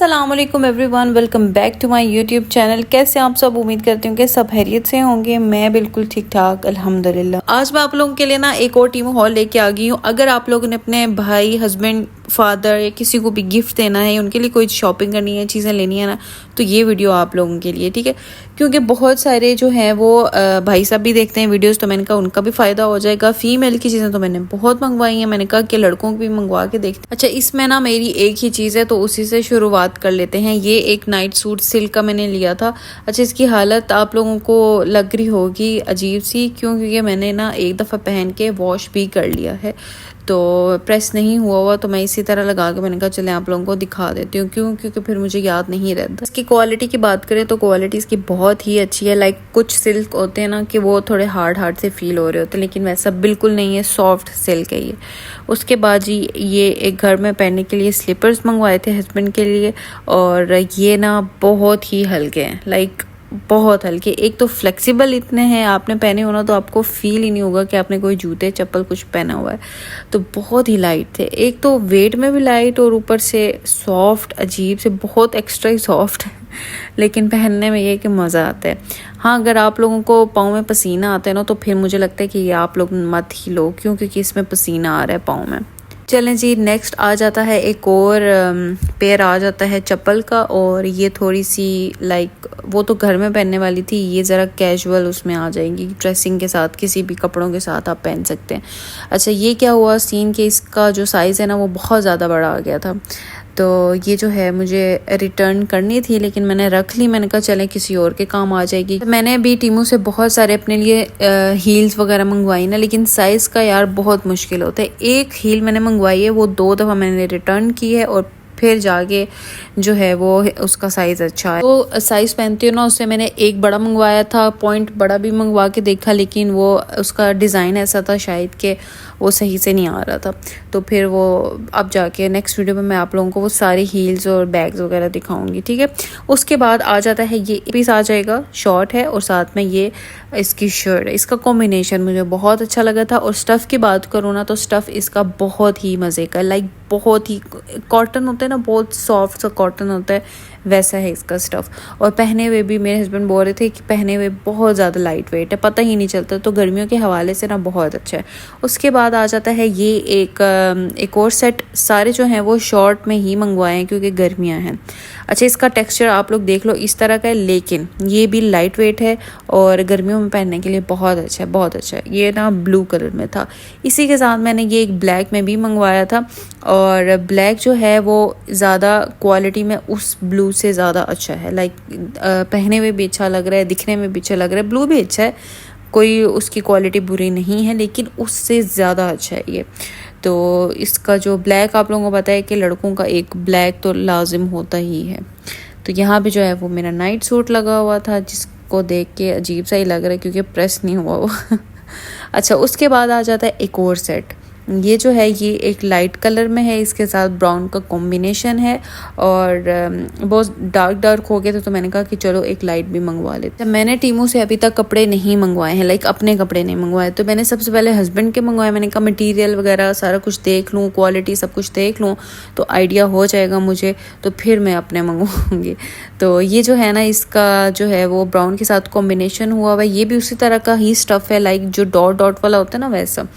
अस्सलाम वालेकुम everyone, welcome back to my YouTube channel. कैसे आप सब? उम्मीद करती हूँ कि सब खैरियत से होंगे। मैं बिल्कुल ठीक ठाक अल्हम्दुलिल्लाह। आज मैं आप लोगों के लिए ना एक और टीमू हॉल लेके आ गई हूँ। अगर आप लोगों ने अपने भाई, हस्बैंड, फादर या किसी को भी गिफ्ट देना है, उनके लिए कोई शॉपिंग करनी है, चीज़ें लेनी है ना, तो ये वीडियो आप लोगों के लिए, ठीक है। क्योंकि बहुत सारे जो हैं वो भाई साहब भी देखते हैं वीडियोस, तो मैंने कहा उनका भी फ़ायदा हो जाएगा। फीमेल की चीज़ें तो मैंने बहुत मंगवाई हैं, मैंने कहा कि लड़कों को भी मंगवा के देखते। अच्छा, इसमें ना मेरी एक ही चीज़ है तो उसी से शुरुआत कर लेते हैं। ये एक नाइट सूट सिल्क का मैंने लिया था। अच्छा, इसकी हालत आप लोगों को लग रही होगी अजीब सी, क्योंकि मैंने ना एक दफ़ा पहन के वॉश भी कर लिया है, तो प्रेस नहीं हुआ तो मैं इसी तरह लगा के मैंने कहा चले आप लोगों को दिखा देती हूँ। क्योंकि फिर मुझे याद नहीं रहता। इसकी क्वालिटी की बात करें तो क्वालिटी इसकी बहुत ही अच्छी है। लाइक कुछ सिल्क होते हैं ना कि वो थोड़े हार्ड से फील हो रहे होते हैं, लेकिन वैसा बिल्कुल नहीं है, सॉफ्ट सिल्क है ये। उसके बाद जी ये एक घर में पहनने के लिए स्लीपर्स मंगवाए थे हस्बैंड के लिए, और ये ना बहुत ही हल्के हैं, लाइक बहुत हल्के। एक तो फ्लेक्सिबल इतने हैं, आपने पहने हो ना तो आपको फील ही नहीं होगा कि आपने कोई जूते चप्पल कुछ पहना हुआ है। तो बहुत ही लाइट थे, एक तो वेट में भी लाइट और ऊपर से सॉफ्ट, अजीब से बहुत एक्स्ट्रा ही सॉफ्ट लेकिन पहनने में ये कि मज़ा आता है। हाँ, अगर आप लोगों को पाँव में पसीना आता है ना तो फिर मुझे लगता है कि ये आप लोग मत ही लो, क्योंकि इसमें पसीना आ रहा है पाँव में। चलें जी, नेक्स्ट आ जाता है एक और पेयर आ जाता है चप्पल का, और ये थोड़ी सी लाइक वो तो घर में पहनने वाली थी, ये ज़रा कैजुअल उसमें आ जाएंगी, ड्रेसिंग के साथ किसी भी कपड़ों के साथ आप पहन सकते हैं। अच्छा, ये क्या हुआ सीन कि इसका जो साइज़ है ना वो बहुत ज़्यादा बड़ा आ गया था, तो ये जो है मुझे रिटर्न करनी थी, लेकिन मैंने रख ली। मैंने कहा चलें किसी और के काम आ जाएगी। तो मैंने भी टीमू से बहुत सारे अपने लिए हील्स वगैरह मंगवाई ना, लेकिन साइज़ का यार बहुत मुश्किल होता है। एक हील मैंने मंगवाई है, वो 2 दफ़ा मैंने रिटर्न की है, और फिर जाके जो है वो उसका साइज़ अच्छा है। तो साइज़ पहनती हूँ ना, उससे मैंने एक बड़ा मंगवाया था, पॉइंट बड़ा भी मंगवा के देखा, लेकिन वो उसका डिज़ाइन ऐसा था शायद कि वो सही से नहीं आ रहा था। तो फिर वो अब जाके नेक्स्ट वीडियो में मैं आप लोगों को वो सारी हील्स और बैग्स वगैरह दिखाऊंगी, ठीक है। उसके बाद आ जाता है ये पीस आ जाएगा, शॉर्ट है और साथ में ये इसकी शर्ट है। इसका कॉम्बिनेशन मुझे बहुत अच्छा लगा था। और स्टफ़ की बात करूँ ना तो स्टफ़ इसका बहुत ही मज़े का, लाइक बहुत ही कॉटन होता है ना, बहुत सॉफ्ट सा कॉटन होता है, वैसा है इसका स्टफ़। और पहने हुए भी मेरे हस्बैंड बोल रहे थे कि पहने हुए बहुत ज़्यादा लाइट वेट है, पता ही नहीं चलता, तो गर्मियों के हवाले से ना बहुत अच्छा है। उसके बाद आ जाता है ये एक और सेट। सारे जो हैं वो शॉर्ट में ही मंगवाए हैं क्योंकि गर्मियाँ हैं। अच्छा, इसका टेक्सचर आप लोग देख लो इस तरह का है, लेकिन ये भी लाइट वेट है और गर्मियों में पहनने के लिए बहुत अच्छा है, बहुत अच्छा है। ये ना ब्लू कलर में था। इसी के साथ मैंने ये एक ब्लैक में भी मंगवाया था, और ब्लैक जो है वो ज़्यादा क्वालिटी में उस ब्लू से ज़्यादा अच्छा है। लाइक पहने हुए भी अच्छा लग रहा है, दिखने में भी अच्छा लग रहा है। ब्लू भी अच्छा है, कोई उसकी क्वालिटी बुरी नहीं है, लेकिन उससे ज़्यादा अच्छा है ये। तो इसका जो ब्लैक आप लोगों को पता है कि लड़कों का एक ब्लैक तो लाजिम होता ही है। तो यहाँ पे जो है वो मेरा नाइट सूट लगा हुआ था, जिसको देख के अजीब सा ही लग रहा है क्योंकि प्रेस नहीं हुआ वो अच्छा, उसके बाद आ जाता है एक और सेट। ये जो है ये एक लाइट कलर में है, इसके साथ ब्राउन का कॉम्बिनेशन है, और बहुत डार्क हो गया था, तो मैंने कहा कि चलो एक लाइट भी मंगवा लेते हैं। मैंने टीमू से अभी तक कपड़े नहीं मंगवाए हैं, लाइक अपने कपड़े नहीं मंगवाए, तो मैंने सबसे पहले हस्बैंड के मंगवाए। मैंने कहा मटीरियल वगैरह सारा कुछ देख लूँ, क्वालिटी सब कुछ देख लूँ तो आइडिया हो जाएगा मुझे, तो फिर मैं अपने मंगवाऊँगी। तो ये जो है ना, इसका जो है वो ब्राउन के साथ कॉम्बिनेशन हुआ हुआ है। ये भी उसी तरह का ही स्टफ़ है, लाइक जो डॉट वाला होता है ना वैसा,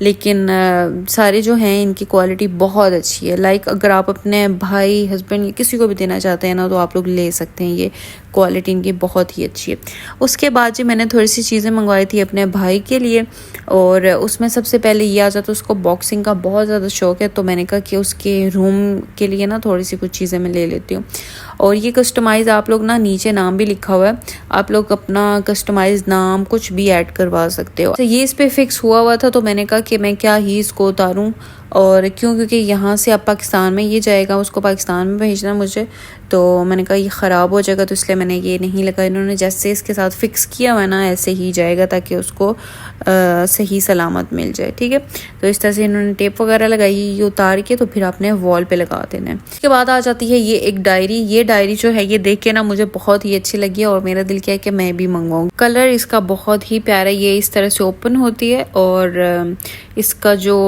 लेकिन सारे जो हैं इनकी क्वालिटी बहुत अच्छी है। लाइक अगर आप अपने भाई, हस्बैंड, किसी को भी देना चाहते हैं ना तो आप लोग ले सकते हैं, ये क्वालिटी इनकी बहुत ही अच्छी है। उसके बाद जी मैंने थोड़ी सी चीज़ें मंगवाई थी अपने भाई के लिए, और उसमें सबसे पहले ये आ जाता, उसको बॉक्सिंग का बहुत ज़्यादा शौक़ है, तो मैंने कहा कि उसके रूम के लिए ना थोड़ी सी कुछ चीज़ें मैं ले लेती हूँ। और ये कस्टमाइज़ आप लोग ना, नीचे नाम भी लिखा हुआ है, आप लोग अपना कस्टमाइज़ नाम कुछ भी ऐड करवा सकते हो। तो ये इस पर फिक्स हुआ था, तो मैंने कहा कि मैं क्या ही इसको उतारूँ, और क्योंकि यहाँ से अब पाकिस्तान में ये जाएगा, उसको पाकिस्तान में भेजना मुझे, तो मैंने कहा ये ख़राब हो जाएगा, तो इसलिए मैंने ये नहीं लगा। इन्होंने जैसे इसके साथ फ़िक्स किया हुआ ना ऐसे ही जाएगा, ताकि उसको सही सलामत मिल जाए, ठीक है। तो इस तरह से इन्होंने टेप वगैरह लगाई, ये उतार के तो फिर आपने वॉल पे लगा देना है। इसके बाद आ जाती है ये एक डायरी। ये डायरी जो है ये देख के ना मुझे बहुत ही अच्छी लगी, और मेरा दिल किया कि मैं भी मंगवाऊँ। कलर इसका बहुत ही प्यारा, ये इस तरह से ओपन होती है, और इसका जो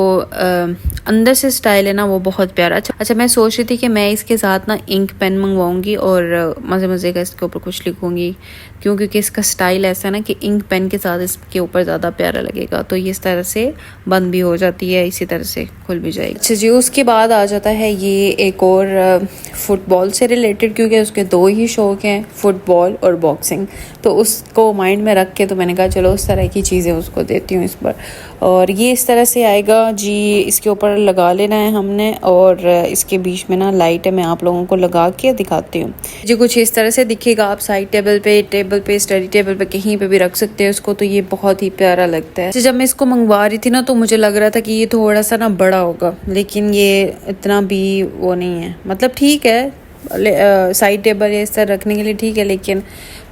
अंदर से स्टाइल है ना वो बहुत प्यारा। अच्छा मैं सोच रही थी कि मैं इसके साथ ना इंक पेन मंगवाऊंगी और मज़े मज़े का इसके ऊपर कुछ लिखूंगी, क्योंकि इसका स्टाइल ऐसा है ना कि इंक पेन के साथ इसके ऊपर ज़्यादा प्यारा लगेगा। तो ये इस तरह से बंद भी हो जाती है, इसी तरह से खुल भी जाएगी। अच्छा जी, उसके बाद आ जाता है ये एक और फुटबॉल से रिलेटेड, क्योंकि उसके दो ही शौक़ हैं, फुटबॉल और बॉक्सिंग। तो उसको माइंड में रख के तो मैंने कहा चलो उस तरह की चीज़ें उसको देती हूँ इस पर। और ये इस तरह से आएगा जी, इसके ऊपर लगा लेना है हमने और इसके बीच में ना लाइट है, मैं आप लोगों को लगा के दिखाती हूँ जी। कुछ इस तरह से दिखेगा। आप साइड टेबल पे स्टडी टेबल पे कहीं पे भी रख सकते हैं उसको। तो ये बहुत ही प्यारा लगता है। जब मैं इसको मंगवा रही थी ना तो मुझे लग रहा था कि ये थोड़ा सा ना बड़ा होगा, लेकिन ये इतना भी वो नहीं है, मतलब ठीक है, साइड टेबल या इस तरह रखने के लिए ठीक है, लेकिन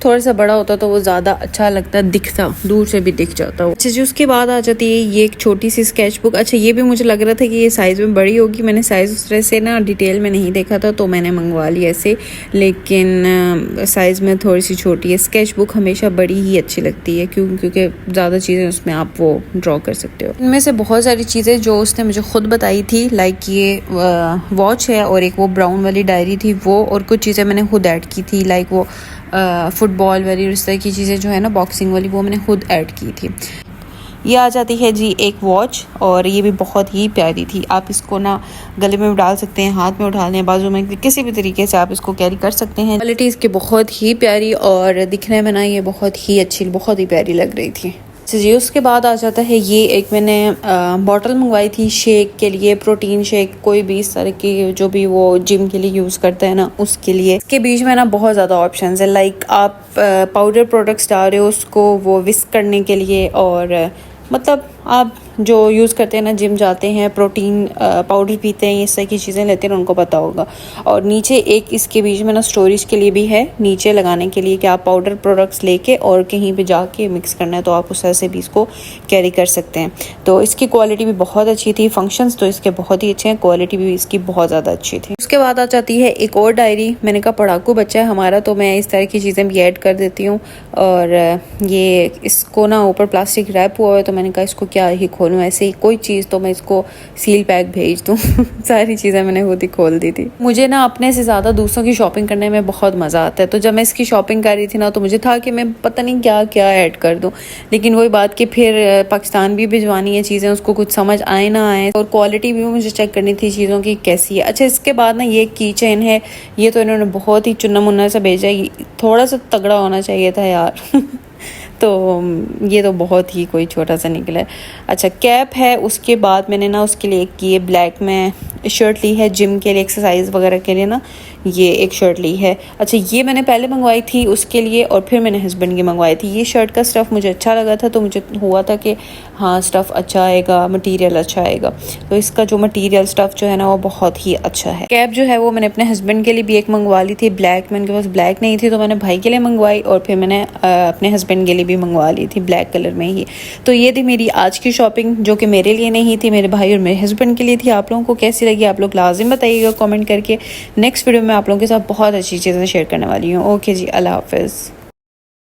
थोड़ा सा बड़ा होता तो वो ज़्यादा अच्छा लगता, दिखता, दूर से भी दिख जाता। अच्छा जी, उसके बाद आ जाती है ये एक छोटी सी स्केच बुक। अच्छा ये भी मुझे लग रहा था कि ये साइज़ में बड़ी होगी, मैंने साइज़ उस तरह से ना डिटेल में नहीं देखा था तो मैंने मंगवा लिया ऐसे, लेकिन साइज़ में थोड़ी सी छोटी है। स्केच बुक हमेशा बड़ी ही अच्छी लगती है क्योंकि ज़्यादा चीज़ें उसमें आप वो ड्रॉ कर सकते हो। इनमें से बहुत सारी चीज़ें जो उसने मुझे खुद बताई थी, लाइक ये वॉच है और एक वो ब्राउन वाली डायरी थी वो, और कुछ चीज़ें मैंने खुद ऐड की थी, लाइक वो फुटबॉल वाली और इस तरह की चीज़ें जो है ना बॉक्सिंग वाली, वो मैंने खुद ऐड की थी। ये आ जाती है जी एक वॉच, और ये भी बहुत ही प्यारी थी। आप इसको ना गले में डाल सकते हैं, हाथ में उठा लें, बाजू में, किसी भी तरीके से आप इसको कैरी कर सकते हैं। क्वालिटी इसकी बहुत ही प्यारी और दिखने में ना ये बहुत ही अच्छी, बहुत ही प्यारी लग रही थी जी। उसके बाद आ जाता है ये एक मैंने बॉटल मंगवाई थी शेक के लिए, प्रोटीन शेक, कोई भी इस तरह की जो भी वो जिम के लिए यूज़ करते हैं ना उसके लिए। इसके बीच में ना बहुत ज़्यादा ऑप्शंस है, लाइक आप पाउडर प्रोडक्ट्स डाल रहे हो उसको वो विस्क करने के लिए, और मतलब आप जो यूज़ करते हैं ना, जिम जाते हैं, प्रोटीन पाउडर पीते हैं, इस तरह की चीज़ें लेते हैं, उनको पता होगा। और नीचे एक इसके बीच में ना स्टोरेज के लिए भी है, नीचे लगाने के लिए कि आप पाउडर प्रोडक्ट्स लेके और कहीं पे जाके मिक्स करना है तो आप उस तरह से भी इसको कैरी कर सकते हैं। तो इसकी क्वालिटी भी बहुत अच्छी थी, फंक्शंस तो इसके बहुत ही अच्छे हैं, क्वालिटी भी इसकी बहुत ज़्यादा अच्छी थी। उसके बाद आ जाती है एक और डायरी। मैंने कहा पढ़ाकू बच्चा है हमारा, तो मैं इस तरह की चीज़ें भी ऐड कर देती हूँ। और ये इसको ना ऊपर प्लास्टिक रैप हुआ है, तो मैंने कहा इसको क्या ही खोलूँ, ऐसे ही कोई चीज़ तो मैं इसको सील पैक भेज दूँ। सारी चीज़ें मैंने खुद ही खोल दी थी। मुझे ना अपने से ज़्यादा दूसरों की शॉपिंग करने में बहुत मज़ा आता है, तो जब मैं इसकी शॉपिंग कर रही थी ना तो मुझे था कि मैं पता नहीं क्या क्या ऐड कर दूँ, लेकिन वही बात कि फिर पाकिस्तान भी भिजवानी है चीज़ें, उसको कुछ समझ आए ना आए, और क्वालिटी भी मुझे चेक करनी थी चीज़ों की कैसी है। अच्छा इसके बाद ना ये की चेन है, ये तो इन्होंने बहुत ही चुन्ना मुन्ना सा भेजा है, थोड़ा सा तगड़ा होना चाहिए था यार। तो ये तो बहुत ही कोई छोटा सा निकला है। अच्छा कैप है, उसके बाद मैंने ना उसके लिए एक ये ब्लैक में शर्ट ली है, जिम के लिए एक्सरसाइज वगैरह के लिए ना ये एक शर्ट ली है। अच्छा ये मैंने पहले मंगवाई थी उसके लिए, और फिर मैंने हस्बैंड की मंगवाई थी। ये शर्ट का स्टफ़ मुझे अच्छा लगा था, तो मुझे हुआ था कि हाँ स्टफ़ अच्छा आएगा, मटीरियल अच्छा आएगा, तो इसका जो मटीरियल स्टफ़ जो है ना वो बहुत ही अच्छा है। कैप जो है वो मैंने अपने हस्बैंड के लिए भी एक मंगवा ली थी ब्लैक में, उनके पास ब्लैक नहीं थी तो मैंने भाई के लिए मंगवाई, और फिर मैंने अपने हस्बैंड के लिए भी मंगवा ली थी ब्लैक कलर में ही। तो ये थी मेरी आज की शॉपिंग, जो कि मेरे लिए नहीं थी, मेरे भाई और मेरे हस्बैंड के लिए थी। आप लोगों को कैसी लगी आप लोग लाजिम बताइएगा कमेंट करके। नेक्स्ट वीडियो में आप लोगों के साथ बहुत अच्छी चीज़ें शेयर करने वाली हूँ। ओके जी, अल्लाह हाफिज़।